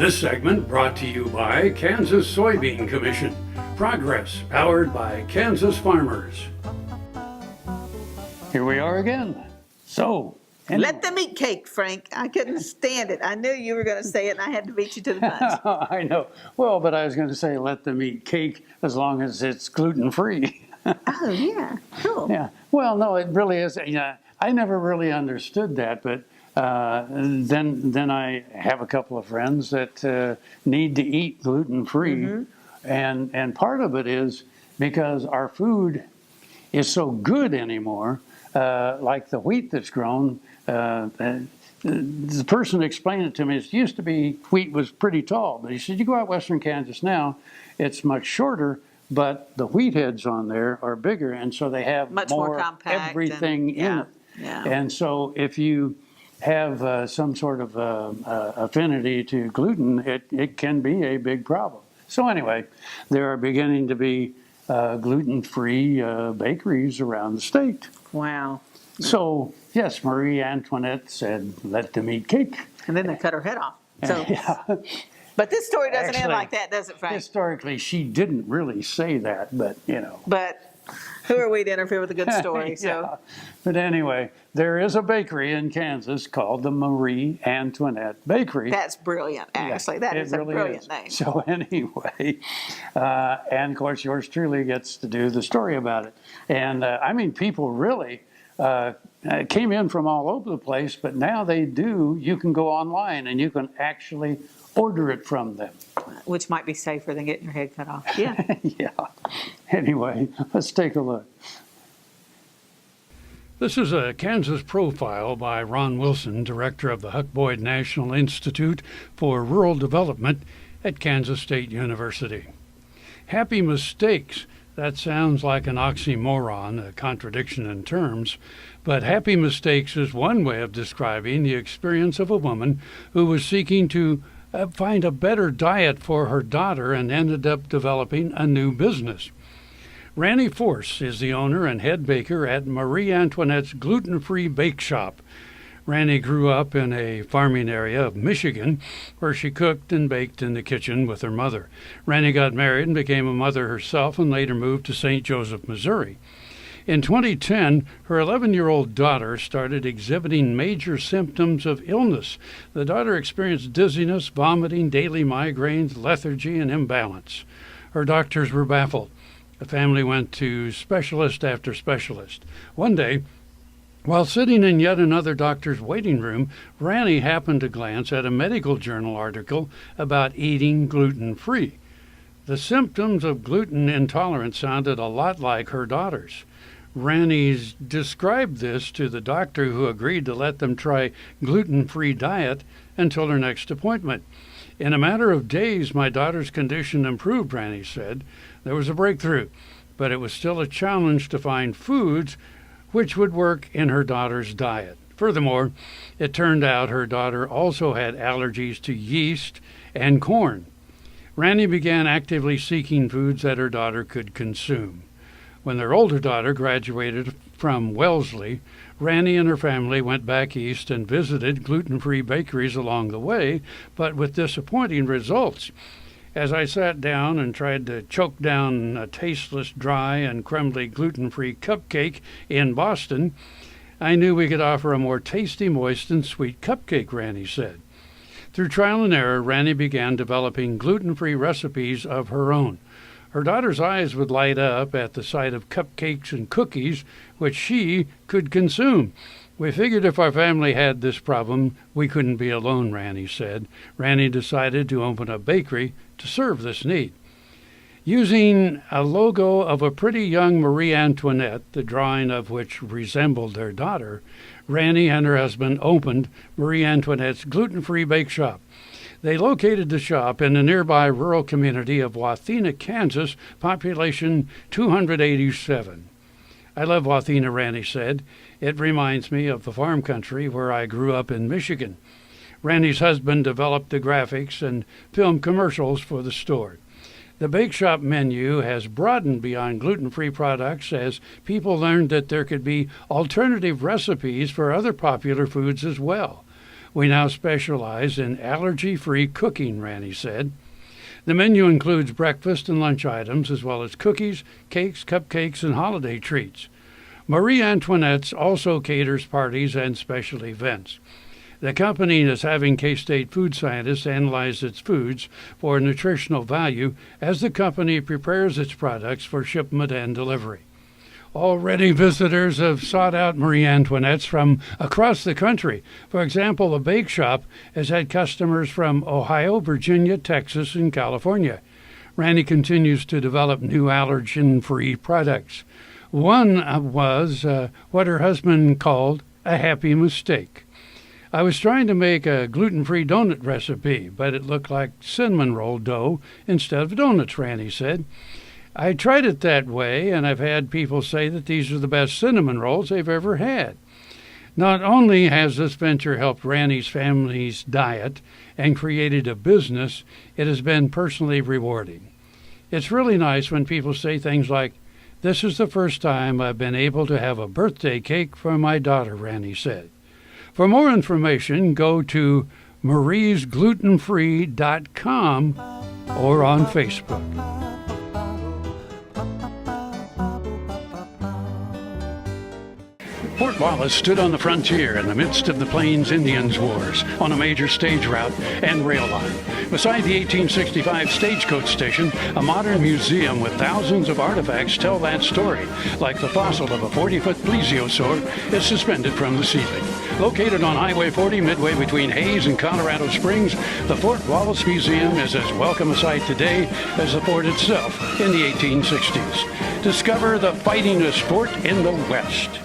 This segment brought to you by Kansas Soybean Commission. Progress powered by Kansas farmers. Here we are again. So, Let them eat cake, Frank. I couldn't stand it. I knew you were going to say it, and I had to beat you to the punch. I know. Well, but I was going to say let them eat cake as long as it's gluten-free. Oh, yeah. Cool. Yeah. Well, no, it really is. I never really understood that, but then I have a couple of friends that need to eat gluten-free, and part of it is because our food is so good anymore, like the wheat that's grown. The person explained it to me. It used to be wheat was pretty tall, but he said you go out western Kansas now, it's much shorter. But the wheat heads on there are bigger, and so they have Much more compact everything in it. Yeah. And so if you have some sort of affinity to gluten, it can be a big problem. So anyway, there are beginning to be gluten-free bakeries around the state. Wow. So yes, Marie Antoinette said, let them eat cake. And then they cut her head off. So, Yeah. But this story doesn't end Actually, like that, does it, Frank? Historically, she didn't really say that, but But who are we to interfere with a good story? So. Yeah. But anyway, there is a bakery in Kansas called the Marie Antoinette Bakery. That's brilliant, actually. That is really a brilliant name. So anyway, and of course yours truly gets to do the story about it. And I mean, people really came in from all over the place, but now you can go online and you can actually order it from them. Which might be safer than getting your head cut off. Yeah. Yeah. Anyway, let's take a look. This is a Kansas profile by Ron Wilson, director of the Huck Boyd National Institute for Rural Development at Kansas State University. Happy mistakes. That sounds like an oxymoron, a contradiction in terms, but happy mistakes is one way of describing the experience of a woman who was seeking to find a better diet for her daughter and ended up developing a new business. Randy Force is the owner and head baker at Marie Antoinette's Gluten-Free Bake Shop. Randy grew up in a farming area of Michigan where she cooked and baked in the kitchen with her mother. Randy got married and became a mother herself and later moved to St. Joseph, Missouri. In 2010, her 11-year-old daughter started exhibiting major symptoms of illness. The daughter experienced dizziness, vomiting, daily migraines, lethargy, and imbalance. Her doctors were baffled. The family went to specialist after specialist. One day, while sitting in yet another doctor's waiting room, Randy happened to glance at a medical journal article about eating gluten-free. The symptoms of gluten intolerance sounded a lot like her daughter's. Randy described this to the doctor, who agreed to let them try gluten-free diet until her next appointment. In a matter of days, my daughter's condition improved, Randy said. There was a breakthrough, but it was still a challenge to find foods which would work in her daughter's diet. Furthermore, it turned out her daughter also had allergies to yeast and corn. Randy began actively seeking foods that her daughter could consume. When their older daughter graduated from Wellesley, Randy and her family went back east and visited gluten-free bakeries along the way, but with disappointing results. As I sat down and tried to choke down a tasteless, dry, and crumbly gluten-free cupcake in Boston, I knew we could offer a more tasty, moist, and sweet cupcake, Randy said. Through trial and error, Randy began developing gluten-free recipes of her own. Her daughter's eyes would light up at the sight of cupcakes and cookies, which she could consume. We figured if our family had this problem, we couldn't be alone, Randy said. Randy decided to open a bakery to serve this need. Using a logo of a pretty young Marie Antoinette, the drawing of which resembled their daughter, Randy and her husband opened Marie Antoinette's Gluten-Free Bake Shop. They located the shop in the nearby rural community of Wathena, Kansas, population 287. I love Wathena, Randy said. It reminds me of the farm country where I grew up in Michigan. Randy's husband developed the graphics and filmed commercials for the store. The bake shop menu has broadened beyond gluten-free products as people learned that there could be alternative recipes for other popular foods as well. We now specialize in allergy-free cooking, Ranny said. The menu includes breakfast and lunch items, as well as cookies, cakes, cupcakes, and holiday treats. Marie Antoinette's also caters parties and special events. The company is having K-State food scientists analyze its foods for nutritional value as the company prepares its products for shipment and delivery. Already visitors have sought out Marie Antoinette's from across the country. For example, the bake shop has had customers from Ohio, Virginia, Texas, and California. Randy continues to develop new allergen-free products. One was what her husband called a happy mistake. I was trying to make a gluten-free donut recipe, but it looked like cinnamon roll dough instead of donuts, Randy said. I tried it that way, and I've had people say that these are the best cinnamon rolls they've ever had. Not only has this venture helped Randy's family's diet and created a business, it has been personally rewarding. It's really nice when people say things like, "This is the first time I've been able to have a birthday cake for my daughter," Randy said. For more information, go to mariesglutenfree.com or on Facebook. Fort Wallace stood on the frontier in the midst of the Plains Indians Wars on a major stage route and rail line. Beside the 1865 stagecoach station, a modern museum with thousands of artifacts tell that story, like the fossil of a 40-foot plesiosaur is suspended from the ceiling. Located on Highway 40 midway between Hayes and Colorado Springs, the Fort Wallace Museum is as welcome a sight today as the fort itself in the 1860s. Discover the fightingest fort in the West.